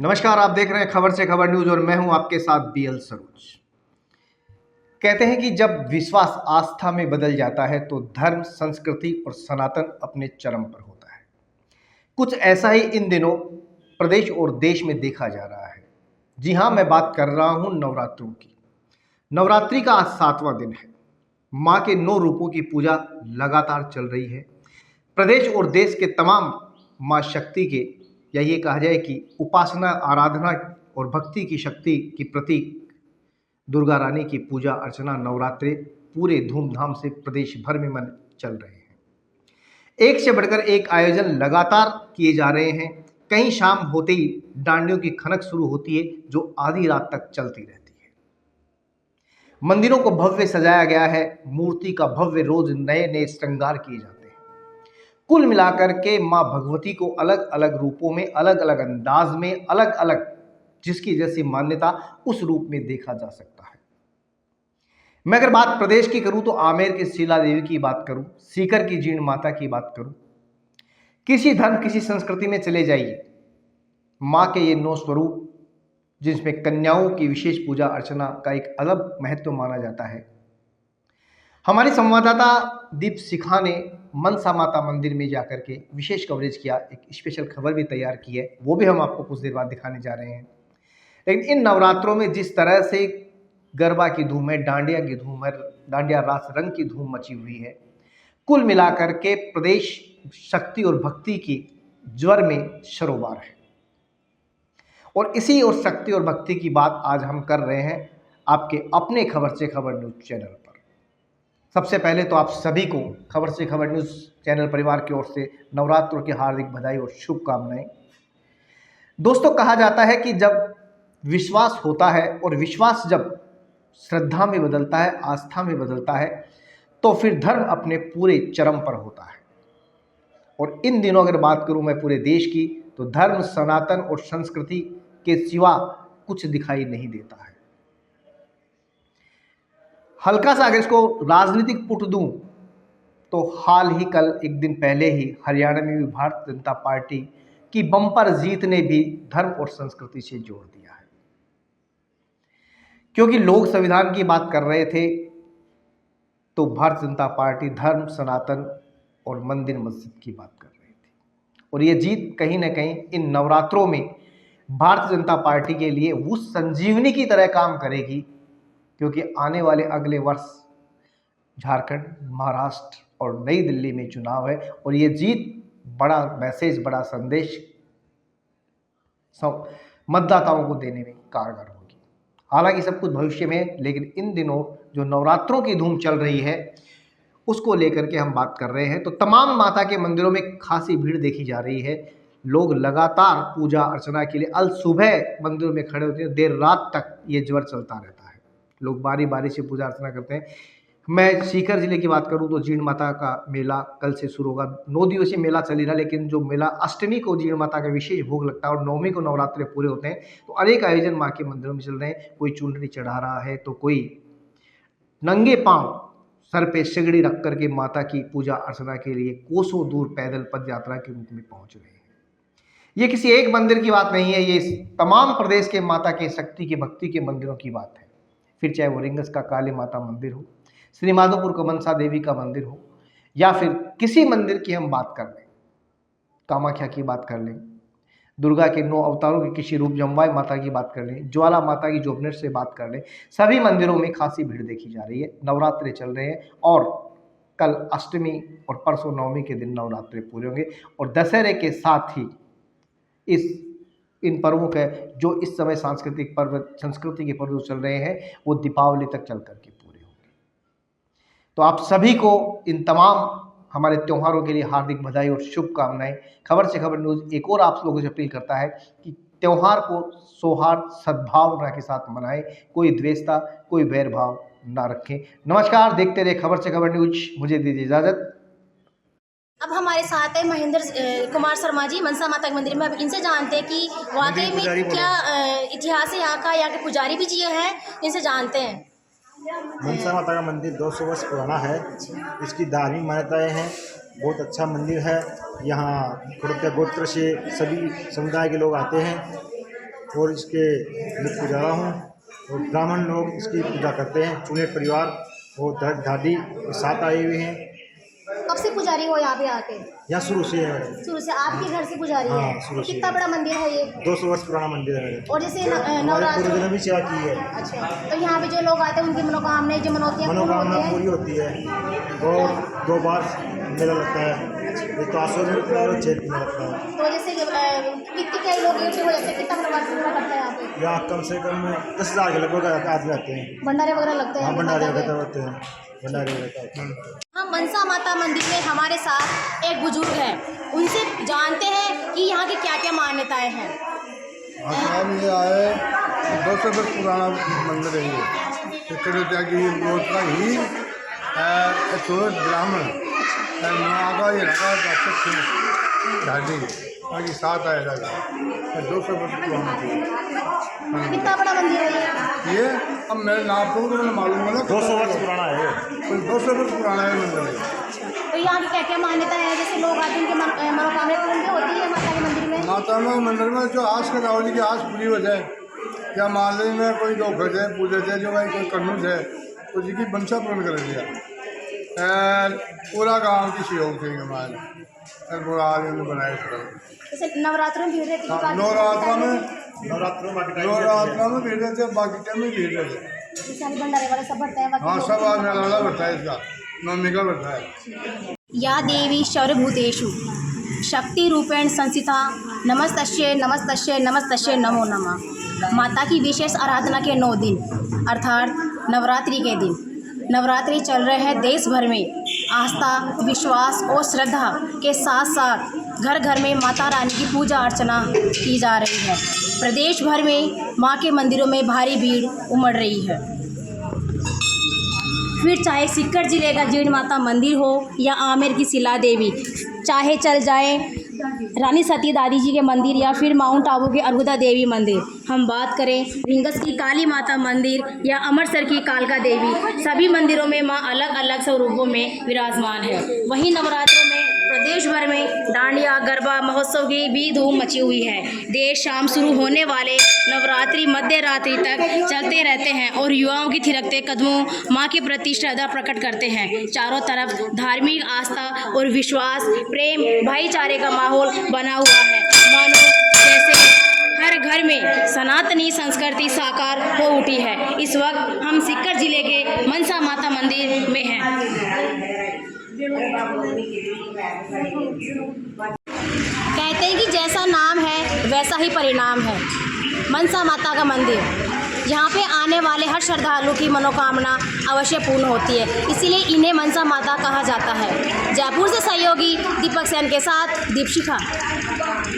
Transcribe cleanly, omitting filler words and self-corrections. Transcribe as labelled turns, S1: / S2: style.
S1: नमस्कार, आप देख रहे हैं खबर से खबर न्यूज और मैं हूं आपके साथ बीएल सरोज। कहते हैं कि जब विश्वास आस्था में बदल जाता है तो धर्म, संस्कृति और सनातन अपने चरम पर होता है। कुछ ऐसा ही इन दिनों प्रदेश और देश में देखा जा रहा है। जी हां, मैं बात कर रहा हूं नवरात्रों की। नवरात्रि का आज 7वां दिन है। मां के 9 रूपों की पूजा लगातार चल रही है। प्रदेश और देश के तमाम मां शक्ति के, या ये कहा जाए कि उपासना, आराधना और भक्ति की शक्ति की प्रतीक दुर्गा रानी की पूजा अर्चना नवरात्रे पूरे धूमधाम से प्रदेश भर में मन चल रहे हैं। एक से बढ़कर एक आयोजन लगातार किए जा रहे हैं। कहीं शाम होते ही डांडियों की खनक शुरू होती है जो आधी रात तक चलती रहती है। मंदिरों को भव्य सजाया गया है। मूर्ति का भव्य रोज नए नए श्रृंगार किए जाते हैं। कुल मिलाकर के मां भगवती को अलग अलग रूपों में, अलग अलग अंदाज में, अलग अलग जिसकी जैसी मान्यता उस रूप में देखा जा सकता है। मैं अगर बात प्रदेश की करूं तो आमेर की शीला देवी की बात करूं, सीकर की जीण माता की बात करूं, किसी धर्म, किसी संस्कृति में चले जाइए, मां के ये 9 स्वरूप जिसमें कन्याओं की विशेष पूजा अर्चना का एक अलग महत्व माना जाता है। हमारी संवाददाता दीप सिखा ने मनसा माता मंदिर में जाकर के विशेष कवरेज किया, एक स्पेशल खबर भी तैयार की है, वो भी हम आपको कुछ देर बाद दिखाने जा रहे हैं। लेकिन इन नवरात्रों में जिस तरह से गरबा की धूम है, डांडिया की धूम है, डांडिया रास रंग की धूम मची हुई है, कुल मिलाकर के प्रदेश शक्ति और भक्ति की ज्वर में सरोबार है। और इसी और शक्ति और भक्ति की बात आज हम कर रहे हैं आपके अपने खबर से खबर न्यूज चैनल पर। सबसे पहले तो आप सभी को खबर से खबर न्यूज चैनल परिवार की ओर से नवरात्रों की हार्दिक बधाई और शुभकामनाएं। दोस्तों, कहा जाता है कि जब विश्वास होता है और विश्वास जब श्रद्धा में बदलता है, आस्था में बदलता है, तो फिर धर्म अपने पूरे चरम पर होता है। और इन दिनों अगर बात करूं मैं पूरे देश की, तो धर्म, सनातन और संस्कृति के सिवा कुछ दिखाई नहीं देता है। हल्का सा अगर इसको राजनीतिक पुट दूं तो हाल ही कल एक दिन पहले ही हरियाणा में भी भारतीय जनता पार्टी की बम्पर जीत ने भी धर्म और संस्कृति से जोड़ दिया है। क्योंकि लोग संविधान की बात कर रहे थे तो भारतीय जनता पार्टी धर्म, सनातन और मंदिर मस्जिद की बात कर रही थी। और ये जीत कहीं ना कहीं इन नवरात्रों में भारतीय जनता पार्टी के लिए उस संजीवनी की तरह काम करेगी, क्योंकि आने वाले अगले वर्ष झारखंड, महाराष्ट्र और नई दिल्ली में चुनाव है और ये जीत बड़ा मैसेज, बड़ा संदेश सब मतदाताओं को देने में कारगर होगी। हालांकि सब कुछ भविष्य में, लेकिन इन दिनों जो नवरात्रों की धूम चल रही है उसको लेकर के हम बात कर रहे हैं। तो तमाम माता के मंदिरों में खासी भीड़ देखी जा रही है। लोग लगातार पूजा अर्चना के लिए अल सुबह मंदिरों में खड़े होते हैं, देर रात तक ये ज्वर चलता रहता है। लोग बारी बारी से पूजा अर्चना करते हैं। मैं सीकर जिले की बात करूं तो जीण माता का मेला कल से शुरू होगा। 9 दिवसीय मेला चल रहा, लेकिन जो मेला अष्टमी को जीण माता का विशेष भोग लगता है और नवमी को नवरात्रे पूरे होते हैं। तो अनेक आयोजन माँ के मंदिरों में चल रहे हैं। कोई चुनरी चढ़ा रहा है तो कोई नंगे पांव सर पे सिगड़ी रख करके माता की पूजा अर्चना के लिए कोसों दूर पैदल पद यात्रा के रूप में पहुंच रहे हैं। ये किसी एक मंदिर की बात नहीं है, ये तमाम प्रदेश के माता के शक्ति के, भक्ति के मंदिरों की बात है। फिर चाहे वो रिंगस का काली माता मंदिर हो, श्री माधोपुर का मनसा देवी का मंदिर हो, या फिर किसी मंदिर की हम बात कर लें, कामाख्या की बात कर लें, दुर्गा के 9 अवतारों के किसी रूप, जम्बाई माता की बात कर लें, ज्वाला माता की जोबनेट से बात कर लें, सभी मंदिरों में खासी भीड़ देखी जा रही है। नवरात्रे चल रहे हैं और कल अष्टमी और परसों नवमी के दिन नवरात्रे पूरे होंगे। और दशहरे के साथ ही इन पर्वों के जो इस समय सांस्कृतिक पर्व, संस्कृति के पर्व चल रहे हैं, वो दीपावली तक चल करके पूरे होंगे। तो आप सभी को इन तमाम हमारे त्योहारों के लिए हार्दिक बधाई और शुभकामनाएं। खबर से खबर न्यूज़ एक और आप लोगों से अपील करता है कि त्योहार को सौहार्द, सद्भावना के साथ मनाएं। कोई द्वेषता, कोई भेदभाव ना रखें। नमस्कार, देखते रहे खबर से खबर न्यूज। मुझे दीजिए इजाजत।
S2: अब हमारे साथ है महेंद्र कुमार शर्मा जी, मनसा माता के मंदिर में। अब इनसे जानते हैं कि वाकई में क्या इतिहास है यहाँ का, यहाँ के पुजारी भी जी हैं, इनसे जानते हैं।
S3: मनसा माता का मंदिर 200 वर्ष पुराना है। इसकी धार्मिक मान्यताएं हैं। बहुत अच्छा मंदिर है। यहाँ खुर्द गोत्र से सभी समुदाय के लोग आते हैं। और इसके मुख्य पुजारा हूँ। और ब्राह्मण लोग इसकी पूजा करते हैं, चुने परिवार और दादी के साथ आए हुए हैं।
S2: कब से पुजारी हो यहाँ पे आके?
S3: यहाँ शुरू से है।
S2: शुरू से आपके घर से पुजारी
S3: हाँ,
S2: है?
S3: शुरू से।
S2: कितना बड़ा मंदिर है ये?
S3: 200 वर्ष पुराना मंदिर है मेरे।
S2: और जैसे
S3: हमारे
S2: नवरात्र,
S3: पूर्वजों ने भी सेवा की है।
S2: अच्छा, तो यहाँ पे जो लोग आते हैं उनकी मनोकामनाएं जो
S3: मनोकामना पूरी होती है। और 2 बार मेला लगता है, एक तो आसो में लगता है और 6 में लगता है।
S2: तो जैसे कितने लोग इकट्ठे हो जाते हैं, कितना परिवार से पूरा करता है यहाँ पे?
S3: यहाँ कम से कम 10,000 के लगभग आदमी आते हैं।
S2: भंडारे वगैरह लगते हैं?
S3: हाँ, भंडारे वगैरह होते हैं, भंडारे वगैरह।
S2: हम मनसा माता मंदिर में हमारे साथ एक बुजुर्ग है, उनसे जानते हैं कि यहाँ की क्या क्या मान्यताएं हैं।
S4: ये आए 200 वर्ष पुराना मंदिर है ये। त्यागी रोज का ही ब्राह्मण आगा ये लगा ढाडी बाकी साथ आएगा 200 वर्ष पुराना।
S2: कितना बड़ा मंदिर है
S4: ये अब मेरे नाम को तो मालूम है ना
S3: 200 वर्ष पुराना है।
S4: 200 वर्ष पुराना है मंदिर है।
S2: तो यहाँ की क्या क्या मान्यता है? जैसे लोग आते हैं उनकी मनोकामनाएं पूरी होती है माता के मंदिर में?
S4: माता में मंदिर में जो आस का रावली की आस पूरी हो जाए, या मान ली में कोई धोखा है पूजे थे जो भाई कोई कन्नूज है तो जी की बंशा पूर्ण कर दिया। पूरा गांव की सहयोग थे हमारे पूरा आदमी बनाए।
S2: जैसे नवरात्रों में भीड़ रहती है?
S4: नवरात्रा में
S3: नवरात्रों
S4: भीड़ रहते हैं, बाकी टाइम में भीड़ रहते हैं।
S2: जैसे अभी भंडारे वाला सब बढ़ता है?
S4: हाँ, सब आदमी अलग अलग बढ़ता है, इसका नवमी का बढ़ता है।
S2: या देवी सर्वभूतेषु शक्ति रूपेण संस्थिता नमस्तस्यै नमस्तस्यै नमस्तस्यै नमो नमः। माता की विशेष आराधना के 9 दिन अर्थात नवरात्रि के दिन, नवरात्रि चल रहे हैं देश भर में। आस्था, विश्वास और श्रद्धा के साथ साथ घर घर में माता रानी की पूजा अर्चना की जा रही है। प्रदेश भर में माँ के मंदिरों में भारी भीड़ उमड़ रही है। फिर चाहे सीकर जिले का जीण माता मंदिर हो या आमेर की शिला देवी, चाहे चल जाए रानी सती दादी जी के मंदिर या फिर माउंट आबू के अर्बुदा देवी मंदिर, हम बात करें रींगस की काली माता मंदिर या अमृतसर की कालका देवी, सभी मंदिरों में माँ अलग अलग स्वरूपों में विराजमान है। वहीं नवरात्रों में प्रदेश भर में डांडिया गरबा महोत्सव की भी धूम मची हुई है। देर शाम शुरू होने वाले नवरात्रि मध्य रात्रि तक चलते रहते हैं और युवाओं की थिरकते कदमों माँ के प्रति श्रद्धा प्रकट करते हैं। चारों तरफ धार्मिक आस्था और विश्वास, प्रेम, भाईचारे का माहौल बना हुआ है, मानो जैसे हर घर में सनातनी संस्कृति साकार हो उठी है। इस वक्त हम सीकर जिले के मनसा माता मंदिर में हैं। कहते हैं कि जैसा नाम है वैसा ही परिणाम है। मनसा माता का मंदिर, यहाँ पे आने वाले हर श्रद्धालु की मनोकामना अवश्य पूर्ण होती है, इसीलिए इन्हें मनसा माता कहा जाता है। जयपुर से सहयोगी दीपक सेन के साथ दीपशिखा।